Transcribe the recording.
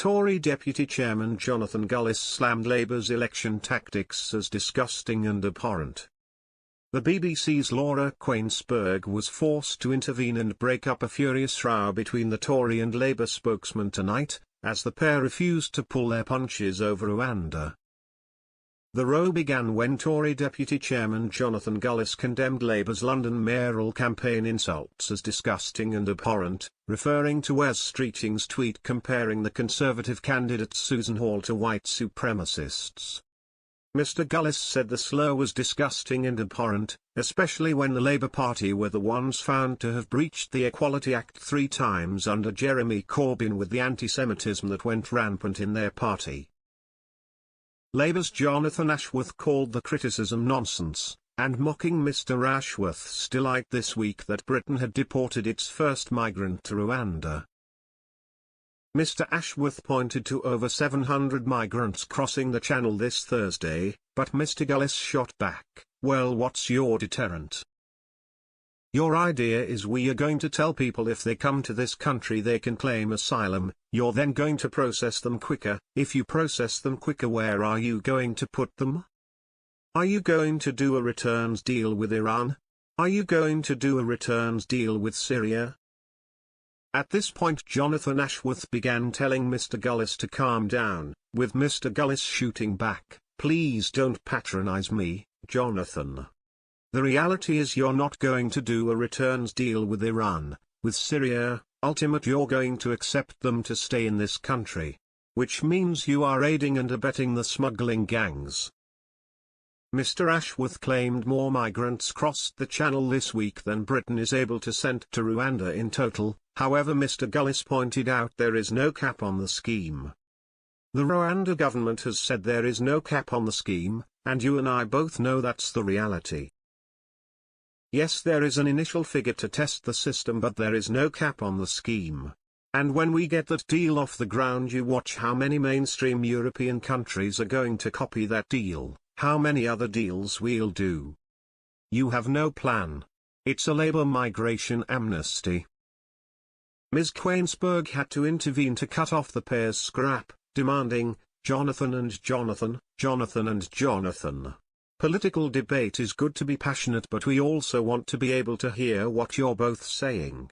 Tory Deputy Chairman Jonathan Gullis slammed Labour's election tactics as disgusting and abhorrent. The BBC's Laura Kuenssberg was forced to intervene and break up a furious row between the Tory and Labour spokesman tonight, as the pair refused to pull their punches over Rwanda. The row began when Tory Deputy Chairman Jonathan Gullis condemned Labour's London mayoral campaign insults as disgusting and abhorrent, referring to Wes Streeting's tweet comparing the Conservative candidate Susan Hall to white supremacists. Mr Gullis said the slur was disgusting and abhorrent, especially when the Labour Party were the ones found to have breached the Equality Act 3 times under Jeremy Corbyn with the anti-Semitism that went rampant in their party. Labour's Jonathan Ashworth called the criticism nonsense, and mocking Mr Ashworth's delight this week that Britain had deported its first migrant to Rwanda. Mr Ashworth pointed to over 700 migrants crossing the channel this Thursday, but Mr Gullis shot back, "Well, what's your deterrent? Your idea is we are going to tell people if they come to this country they can claim asylum, you're then going to process them quicker. If you process them quicker, where are you going to put them? Are you going to do a returns deal with Iran? Are you going to do a returns deal with Syria?" At this point Jonathan Ashworth began telling Mr Gullis to calm down, with Mr Gullis shooting back, "Please don't patronize me, Jonathan. The reality is you're not going to do a returns deal with Iran, with Syria, ultimately you're going to accept them to stay in this country. Which means you are aiding and abetting the smuggling gangs." Mr Ashworth claimed more migrants crossed the channel this week than Britain is able to send to Rwanda in total. However, Mr Gullis pointed out there is no cap on the scheme. The Rwanda government has said there is no cap on the scheme, and you and I both know that's the reality. Yes, there is an initial figure to test the system, but there is no cap on the scheme. And when we get that deal off the ground, you watch how many mainstream European countries are going to copy that deal, how many other deals we'll do. You have no plan. It's a Labour migration amnesty. Ms Kuenssberg had to intervene to cut off the pair's scrap, demanding, "Jonathan and Jonathan, Jonathan and Jonathan. Political debate is good to be passionate, but we also want to be able to hear what you're both saying."